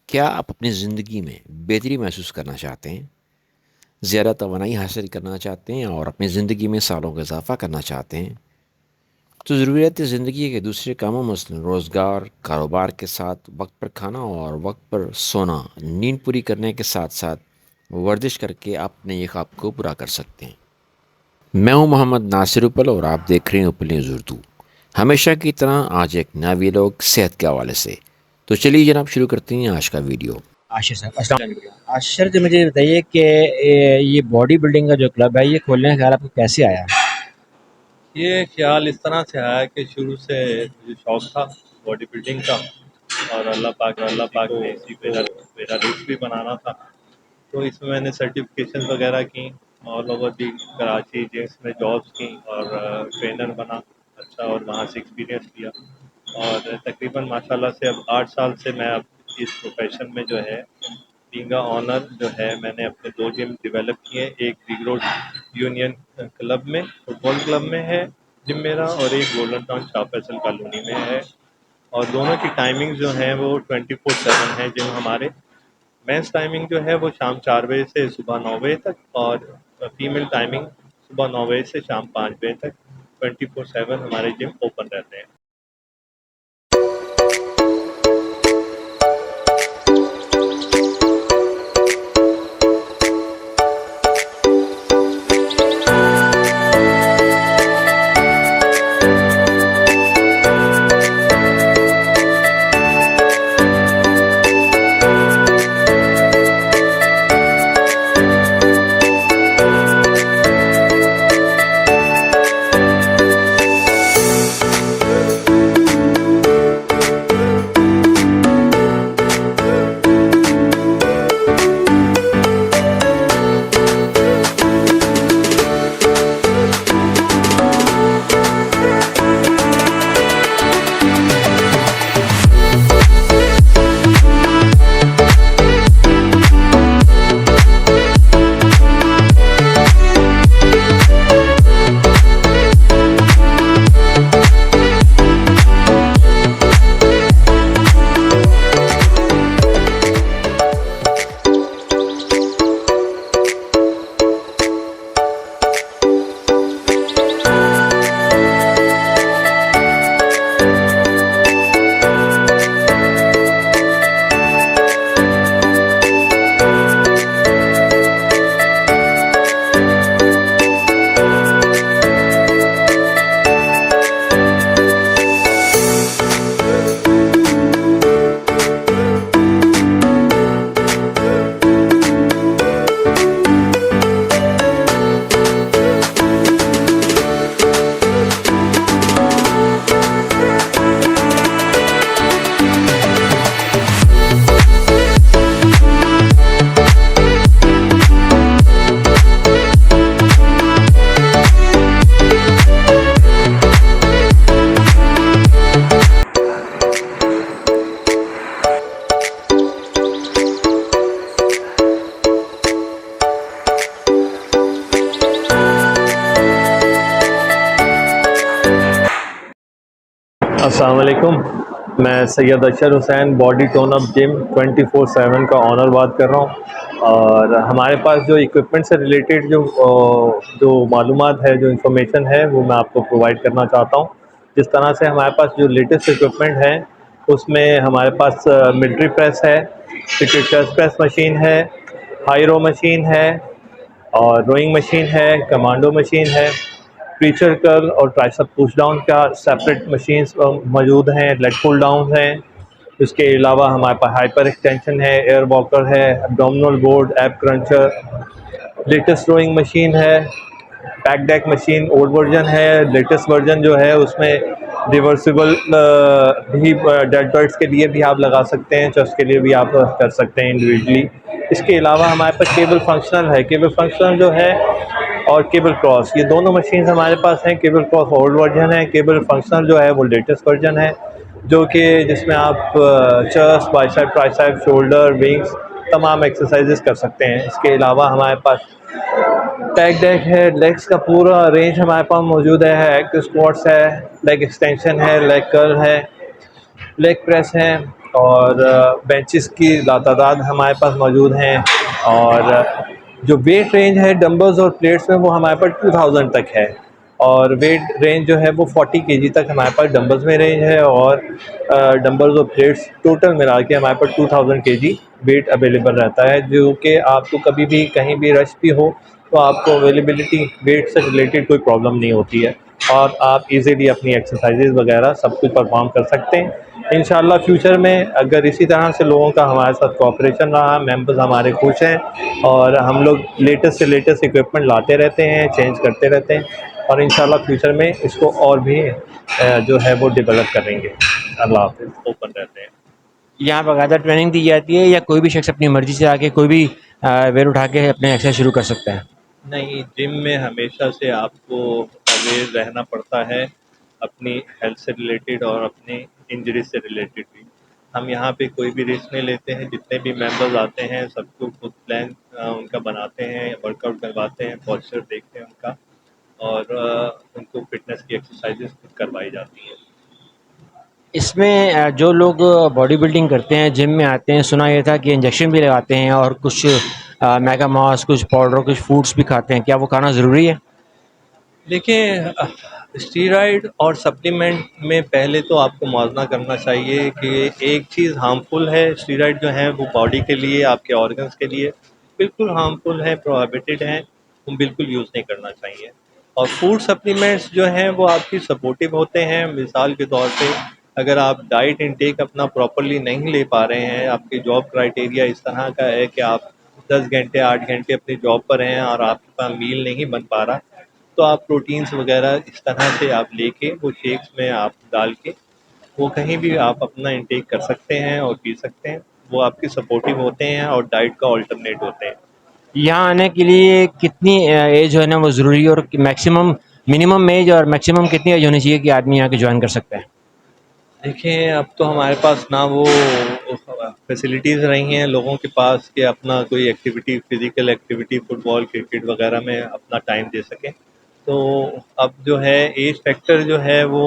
क्या आप अपनी ज़िंदगी में बेहतरी महसूस करना चाहते हैं, ज़्यादा तवानाई हासिल करना चाहते हैं और अपनी ज़िंदगी में सालों का इजाफ़ा करना चाहते हैं? तो ज़रूरियात ज़िंदगी के दूसरे कामों मसलन रोज़गार, कारोबार के साथ वक्त पर खाना और वक्त पर सोना, नींद पूरी करने के साथ साथ वर्जिश करके आप अपने ये ख्वाब को पूरा कर सकते हैं। मैं हूं मोहम्मद नासिर उपल और आप देख रहे हैं उपल न्यूज़ उर्दू। हमेशा की तरह आज एक नया वीडियो सेहत के हवाले से। तो चलिए जनाब शुरू करते हैं आज का वीडियो। आशिर साहब अस्सलाम वालेकुम। आशिर जी मुझे बताइए कि ये बॉडी बिल्डिंग का जो क्लब है ये खोलने का ख्याल आपको कैसे आया? ये ख्याल इस तरह से आया कि शुरू से मुझे शौक था बॉडी बिल्डिंग का, और अल्लाह पाक ने इसी को मेरा रिस्क भी बनाना था। तो इसमें मैंने सर्टिफिकेशन वगैरह की, all over the Karachi gyms में जॉब्स की और ट्रेनर बना अच्छा, और वहाँ से एक्सपीरियंस लिया। और तकरीबन माशाल्लाह से अब 8 साल से मैं अब इस प्रोफेशन में जो है बीइंग अ ओनर जो है मैंने अपने 2 जिम डेवलप किए। एक बिग रोड यूनियन क्लब में, फुटबॉल क्लब में है जिम मेरा, और एक golden town Shah Faisal colony में है। और दोनों की टाइमिंग जो है वो 24/7 है। जिम हमारे मेंस टाइमिंग जो है वो शाम 4 बजे से सुबह 9 बजे तक, और फीमेल टाइमिंग सुबह 9 बजे से शाम 5 बजे तक। 24/7 हमारे जिम ओपन रहते हैं। अस्सलाम वालेकुम। मैं Syed Ashar Hussain body tone up gym 24/7 का ऑनर बात कर रहा हूँ। और हमारे पास जो इक्विपमेंट से रिलेटेड जो मालूमात है, जो इन्फॉर्मेशन है, वो मैं आपको प्रोवाइड करना चाहता हूँ। जिस तरह से हमारे पास जो लेटेस्ट इक्विपमेंट है उसमें हमारे पास मिलिट्री प्रेस है, चेस्ट प्रेस मशीन है, हाई रो मशीन है, और रोइंग मशीन है, कमांडो मशीन है, प्रीचर कर्ल और ट्राइसेप पुश डाउन का सेपरेट मशीन्स मौजूद हैं, लेग पुल डाउन हैं। इसके अलावा हमारे पास हाइपर एक्सटेंशन है, एयर वॉकर है, abdominal board, ab cruncher, latest rowing machine है, back deck machine old version है। लेटेस्ट वर्जन जो है उसमें रिवर्सिबल भी डेल्टॉइड्स के लिए भी आप लगा सकते हैं, चेस्ट के लिए भी आप कर सकते हैं इंडिविजुअली। इसके अलावा हमारे पास केबल फंक्शनल है, केबल फंक्शनल जो है, और केबल क्रॉस, ये दोनों मशीन हमारे पास हैं। केबल क्रॉस ओल्ड वर्जन है, केबल फंक्शनल जो है वो लेटेस्ट वर्जन है, जो कि जिसमें आप chest, bicep, tricep, shoulder, wings तमाम एक्सरसाइजेस कर सकते हैं। इसके अलावा हमारे पास टैग डेक है, लेग्स का पूरा रेंज हमारे पास मौजूद है। एक्टिव स्क्वाट्स है, लेग एक्सटेंशन है, लेग कर्ल है, लेग प्रेस है, और बेंचेस की लातादाद हमारे पास मौजूद हैं। और जो वेट रेंज है डंबल्स और प्लेट्स में वो हमारे पास 2000 तक है। और वेट रेंज जो है वो 40 केजी तक हमारे पास डंबल्स में रेंज है। और डंबल्स और प्लेट्स टोटल मिला के हमारे पास 2000 केजी वेट अवेलेबल रहता है, जो कि आपको कभी भी कहीं भी रश भी हो तो आपको अवेलेबिलिटी वेट से रिलेटेड कोई प्रॉब्लम नहीं होती है, और आप इजीली अपनी एक्सरसाइजेज वगैरह सब कुछ परफॉर्म कर सकते हैं। इंशाल्लाह फ्यूचर में अगर इसी तरह से लोगों का हमारे साथ कोऑपरेशन रहा, मेंबर्स हमारे खुश हैं और हम लोग लेटेस्ट से लेटेस्ट इक्विपमेंट लाते रहते हैं, चेंज करते रहते हैं, और इंशाल्लाह फ्यूचर में इसको और भी जो है वो डेवलप करेंगे। अल्लाह हाफिज़। ओपन रहते हैं। यहाँ बाकायदा ट्रेनिंग दी जाती है या कोई भी शख्स अपनी मर्जी से आके कोई भी वेट उठा के अपने एक्सरसाइज शुरू कर सकता है? नहीं, जिम में हमेशा से आपको अवेयर रहना पड़ता है अपनी हेल्थ से रिलेटेड और अपनी इंजरी से रिलेटेड भी। हम यहाँ पे कोई भी रिस्क नहीं लेते हैं, जितने भी मेंबर्स आते हैं सबको खुद प्लान उनका बनाते हैं, वर्कआउट करवाते हैं, पॉस्चर देखते हैं उनका, और उनको फिटनेस की एक्सरसाइजेस खुद करवाई जाती हैं। इसमें जो लोग बॉडी बिल्डिंग करते हैं जिम में आते हैं, सुना ये था कि इंजेक्शन भी लगाते हैं और कुछ मेगा मॉस, कुछ पाउडर, कुछ फूड्स भी खाते हैं, क्या वो खाना ज़रूरी है? देखिए, स्टीरॉयड और सप्लीमेंट में पहले तो आपको मुआवजा करना चाहिए कि एक चीज़ हार्मफुल है। स्टीरॉयड जो है वो बॉडी के लिए, आपके ऑर्गन्स के लिए बिल्कुल हार्मफुल है, प्रोहिबिटेड है, वो बिल्कुल यूज़ नहीं करना चाहिए। और फूड सप्लीमेंट्स जो हैं वो आपकी सपोर्टिव होते हैं। मिसाल के तौर पे अगर आप डाइट इनटेक अपना प्रॉपरली नहीं ले पा रहे हैं, आपके जॉब क्राइटेरिया इस तरह का है कि आप 10 घंटे 8 घंटे अपनी जॉब पर हैं और आपके पास मील नहीं बन पा रहा, तो आप प्रोटीन्स वगैरह इस तरह से आप लेके वो शेक्स में आप डाल के वो कहीं भी आप अपना इंटेक कर सकते हैं और पी सकते हैं। वो आपके सपोर्टिव होते हैं और डाइट का अल्टरनेट होते हैं। यहाँ आने के लिए कितनी एज जो है ना वो ज़रूरी है, और मैक्सिमम मिनिमम एज और मैक्सिमम कितनी एज होनी चाहिए कि आदमी यहाँ के ज्वाइन कर सकता है? देखिए, अब तो हमारे पास ना वो फैसिलिटीज़ रही हैं लोगों के पास कि अपना कोई activity, physical activity, football, cricket वगैरह में अपना टाइम दे सकें। तो अब जो है एज फैक्टर जो है वो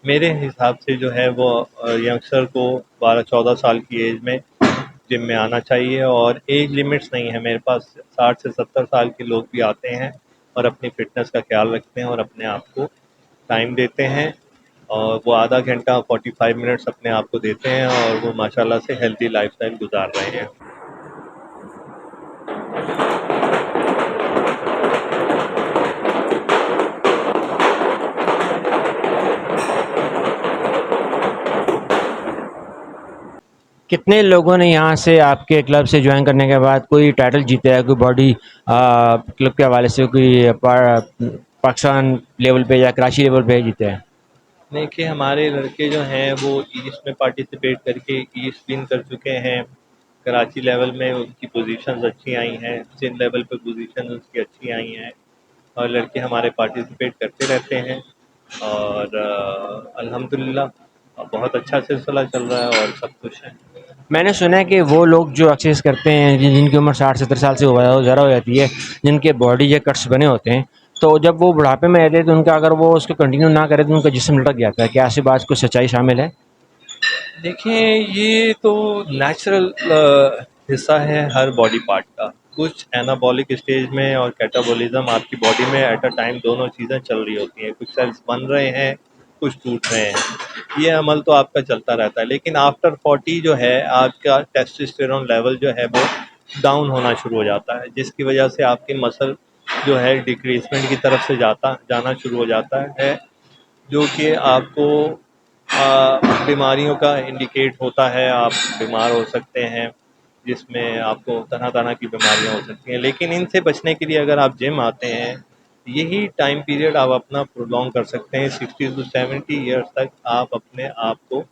मेरे हिसाब से जो है वो यंगस्टर को 12-14 साल की एज में जिम में आना चाहिए, और एज लिमिट्स नहीं है मेरे पास। 60 से 70 साल के लोग भी आते हैं और अपनी फ़िटनेस का ख्याल रखते हैं और अपने आप को टाइम देते हैं, और वो आधा घंटा 45 मिनट्स अपने आप को देते हैं और वो माशाल्लाह से हेल्दी लाइफ़स्टाइल गुज़ार रहे हैं। कितने लोगों ने यहाँ से आपके क्लब से ज्वाइन करने के बाद कोई टाइटल जीता है, कोई बॉडी क्लब के हवाले से कोई पाकिस्तान लेवल पे या कराची लेवल पे जीता है? देखिए, हमारे लड़के जो हैं वो ईस्ट में पार्टिसिपेट करके ईस्ट विन कर चुके हैं। कराची लेवल में उनकी पोजीशंस अच्छी आई हैं, सिंध लेवल पे पोजीशन उसकी अच्छी आई हैं, और लड़के हमारे पार्टिसिपेट करते रहते हैं। और अल्हम्दुलिल्लाह बहुत अच्छा सिलसिला चल रहा है और सब कुछ है। मैंने सुना है कि वो लोग जो एक्सरसाइज करते हैं जिनकी उम्र 60-70 साल से ज़्यादा हो जाती है, जिनके बॉडी के कट्स बने होते हैं, तो जब वो बुढ़ापे में रहते हैं तो उनका अगर वो उसको कंटिन्यू ना करें तो उनका जिस्म लटक जाता है, क्या ऐसी बात कुछ सच्चाई शामिल है? देखिए, ये तो नेचुरल हिस्सा है हर बॉडी पार्ट का। कुछ एनाबॉलिक स्टेज में और कैटाबॉलिज्म आपकी बॉडी में एट अ टाइम दोनों चीज़ें चल रही होती हैं। कुछ सेल्स बन रहे हैं, कुछ टूट रहे हैं। ये अमल तो आपका चलता रहता है, लेकिन आफ्टर 40 जो है आपका टेस्टोस्टेरोन लेवल जो है वो डाउन होना शुरू हो जाता है, जिसकी वजह से आपकी मसल जो है डिक्रीजमेंट की तरफ से जाना शुरू हो जाता है, जो कि आपको बीमारियों का इंडिकेट होता है। आप बीमार हो सकते हैं, जिसमें आपको तरह तरह की बीमारियां हो सकती हैं। लेकिन इनसे बचने के लिए अगर आप जिम आते हैं, यही टाइम पीरियड आप अपना प्रोलॉन्ग कर सकते हैं। 60 to 70 ईयर्स तक आप अपने आप को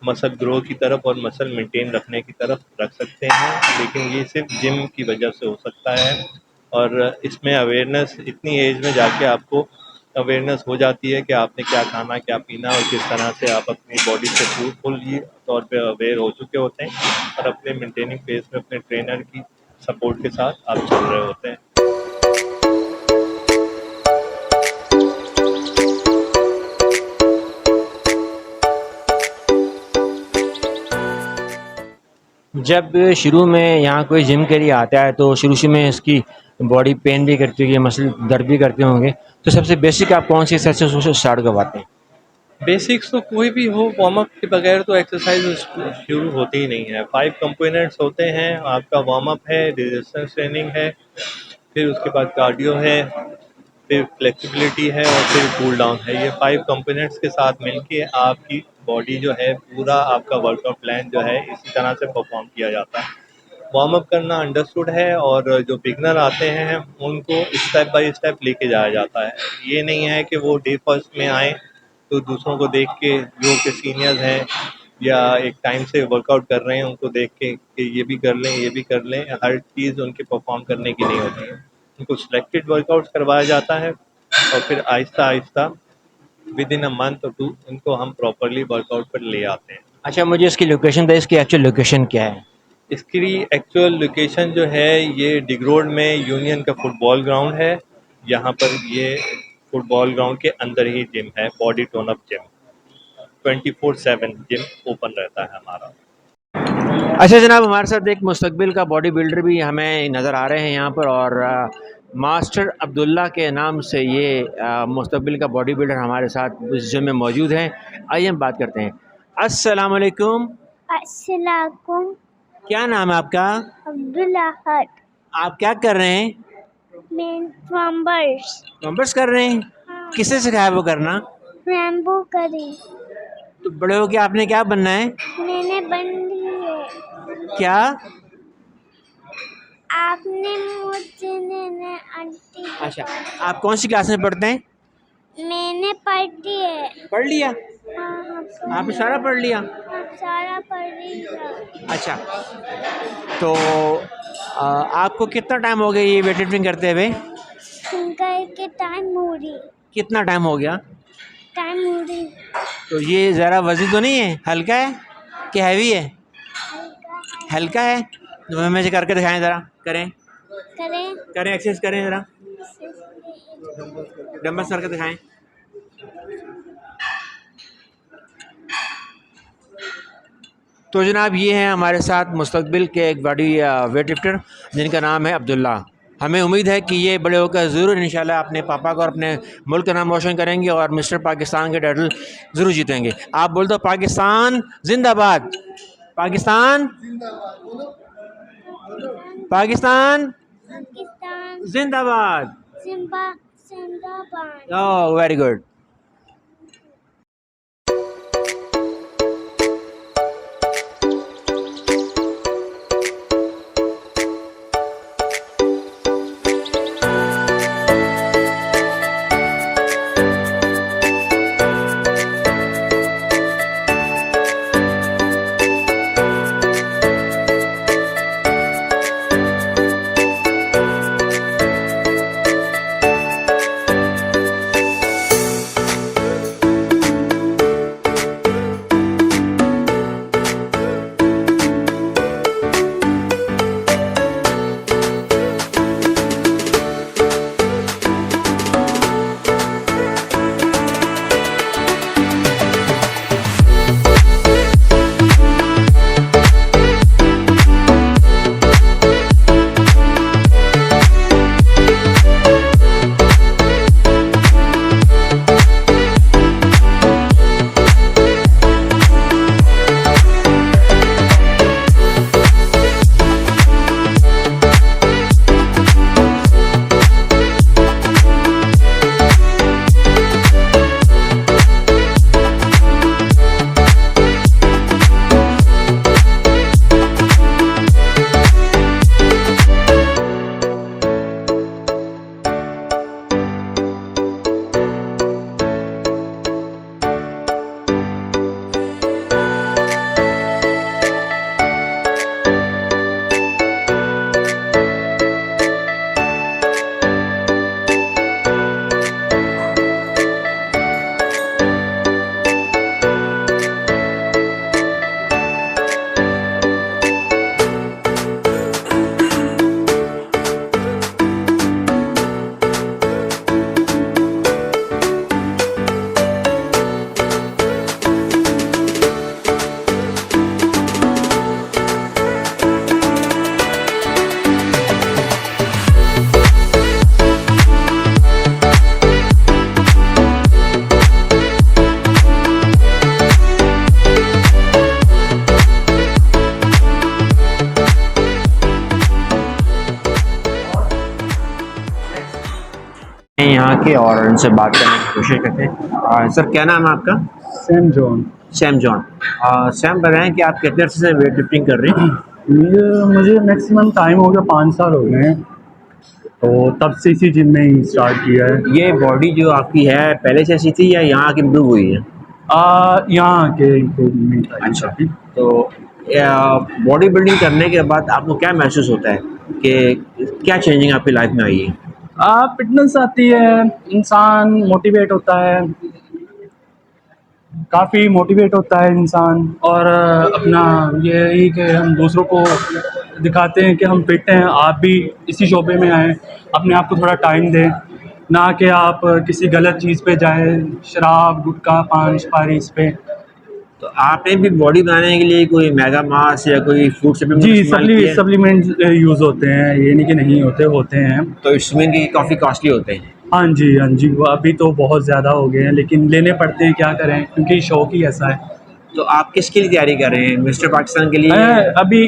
मसल ग्रो की तरफ और मसल मेंटेन रखने की तरफ रख सकते हैं, लेकिन ये सिर्फ जिम की वजह से हो सकता है। और इसमें अवेयरनेस इतनी एज में जाके आपको अवेयरनेस हो जाती है कि आपने क्या खाना, क्या पीना और किस तरह से आप अपनी बॉडी से फुली तौर पे अवेयर हो चुके होते हैं, और अपने मेंटेनिंग फेज में अपने ट्रेनर की सपोर्ट के साथ आप चल रहे होते हैं। जब शुरू में यहाँ कोई जिम के लिए आता है तो शुरू में इसकी बॉडी पेन भी करती होगी, मसल दर्द भी करते होंगे, तो सबसे बेसिक आप कौन सी एक्सरसाइज उसको स्टार्ट करवाते हैं? बेसिक्स तो कोई भी हो, वार्म अप के बगैर तो एक्सरसाइज शुरू होती ही नहीं है। 5 कंपोनेंट्स होते हैं, आपका वार्म अप है, रेजिस्टेंस ट्रेनिंग है, फिर उसके बाद कार्डियो है, फिर फ्लेक्सिबिलिटी है और फिर कूल डाउन है। ये 5 कंपोनेंट्स के साथ मिलके आपकी बॉडी जो है, पूरा आपका वर्कआउट प्लान जो है इसी तरह से परफॉर्म किया जाता है। वार्म अप करना अंडरस्टूड है और जो बिगनर आते हैं उनको स्टेप बाय स्टेप लेके जाया जाता है। ये नहीं है कि वो डे फर्स्ट में आए तो दूसरों को देख के, जो कि सीनियर्स हैं या एक टाइम से वर्कआउट कर रहे हैं, उनको देख के कि ये भी कर लें, ये भी कर लें, हर चीज़ उनके परफॉर्म करने की नहीं होती है। उनको सिलेक्टेड वर्कआउट्स करवाया जाता है और फिर Aahista Aahista with in a month और 2 उनको हम प्रॉपर्ली वर्कआउट पर ले आते हैं। अच्छा, मुझे इसकी लोकेशन बताइए, इसकी एक्चुअल लोकेशन क्या है? इसकी एक्चुअल लोकेशन जो है ये डिग रोड में यूनियन का फुटबॉल ग्राउंड है। यहाँ पर ये फुटबॉल ग्राउंड के अंदर ही जिम है, body tone up gym. 24/7 gym open रहता है हमारा। अच्छा जनाब, हमारे साथ एक मुस्तकबिल का बॉडी बिल्डर भी हमें नज़र आ रहे हैं यहाँ पर, और मास्टर अब्दुल्ला के नाम से ये मुस्तकबिल का बॉडी बिल्डर हमारे साथ इस जिम में मौजूद हैं। आइए हम बात करते हैं। अस्सलाम वालेकुम। अस्सलामुअलैकुम। क्या नाम है आपका? अब्दुल्ला हट। आप क्या कर रहे हैं? मैं नंबर्स नंबर्स कर रहे हैं? किसने सिखाया वो करना? रैम्बो करी। तो बड़े हो के आपने क्या बनना है? मैंने बन ली है। क्या? आपने मुझे ने आंटी। अच्छा, आप कौन सी क्लास में पढ़ते हैं? मैंने पढ़ी है। पढ़ लिया? हाँ, आपने सारा पढ़ लिया? सारा पढ़ लिया। अच्छा, तो आपको कितना टाइम हो गया ये वेट लिफ्टिंग करते हुए? सिंगर के टाइम हो रही। कितना टाइम हो गया? टाइम हो रही। तो ये ज़रा वज़न तो नहीं है? हल्का है कि हैवी है? हल्का है। तो हमें से करके दिखाएं ज़रा। करें करें। करें एक्सरसाइज करें ज़रा, डंबल्स करके दिखाएं। तो जनाब, ये हैं हमारे साथ मुस्तकबिल के एक बॉडी वेट लिफ्टर जिनका नाम है अब्दुल्ला। हमें उम्मीद है कि ये बड़े होकर ज़रूर इंशाल्लाह अपने पापा को और अपने मुल्क का नाम रोशन करेंगे और मिस्टर पाकिस्तान के टाइटल ज़रूर जीतेंगे। आप बोल दो, पाकिस्तान जिंदाबाद, पाकिस्तान, पाकिस्तान पाकिस्तान जिंदाबाद। जिंदाबाद। ओह, वेरी गुड। के और इनसे बात करने की कोशिश करते हैं। सर क्या नाम है आपका? Sam John. Sam John. Sam बताएं कि आप कितने अर्से से वेट लिफ्टिंग कर रहे हैं? मुझे मैक्सिमम टाइम हो गया, 5 साल हो गए हैं, तो तब से इसी जिम में ही स्टार्ट किया है। ये बॉडी जो आपकी है पहले से ऐसी थी या यहाँ की इम्प्रूव हुई है? यहाँ के इम्प्रूवमेंट आई अच्छा। काफ़ी। तो बॉडी बिल्डिंग करने के बाद आपको क्या महसूस होता है कि क्या चेंजिंग आपकी लाइफ में आई है? फिटनेस आती है, इंसान मोटिवेट होता है, काफ़ी मोटिवेट होता है इंसान, और अपना ये ही कि हम दूसरों को दिखाते हैं कि हम फिट हैं, आप भी इसी शोबे में आएँ, अपने आप को थोड़ा टाइम दें, ना कि आप किसी गलत चीज़ पे जाएँ, शराब, गुटखा, पान, सुपारी इस पे। तो आपने भी बॉडी बनाने के लिए कोई मेगा मास या कोई फूड सप्लीमेंट जी, इस्तेमाल किया है? सप्लीमेंट्स यूज़ होते हैं, ये नहीं कि नहीं होते, होते हैं। तो इसमें कि काफ़ी कॉस्टली होते हैं। हाँ जी, हाँ जी, वो अभी तो बहुत ज़्यादा हो गए हैं, लेकिन लेने पड़ते हैं, क्या करें, क्योंकि शौक ही ऐसा है। तो आप किसके लिए तैयारी कर रहे हैं? मिस्टर पाकिस्तान के लिए? अभी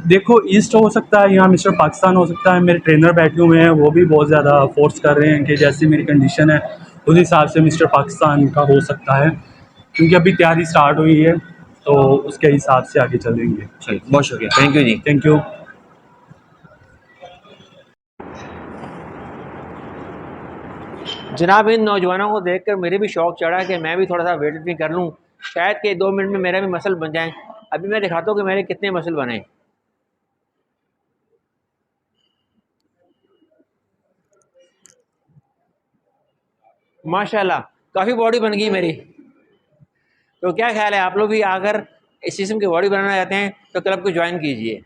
देखो, ईस्ट हो सकता है, यहाँ मिस्टर पाकिस्तान हो सकता है। मेरे ट्रेनर बैठे हुए हैं, वो भी बहुत ज़्यादा फोर्स कर रहे हैं कि जैसी मेरी कंडीशन है उस हिसाब से मिस्टर पाकिस्तान का हो सकता है, क्योंकि अभी तैयारी स्टार्ट हुई है, तो उसके हिसाब से आगे चलेंगे। चलिए, बहुत शुक्रिया, thank you ji. Thank you. जनाब, इन नौजवानों को देखकर मेरे भी शौक चढ़ा कि मैं भी थोड़ा सा वेट लिफ्टिंग कर लूँ, शायद कि 2 मिनट में मेरा भी मसल बन जाए। अभी मैं दिखाता हूँ कि मेरे कितने मसल बने। माशाल्लाह, काफ़ी बॉडी बन गई मेरी। तो क्या ख्याल है, आप लोग भी अगर इस किस्म की बॉडी बनाना चाहते हैं तो क्लब को ज्वाइन कीजिए।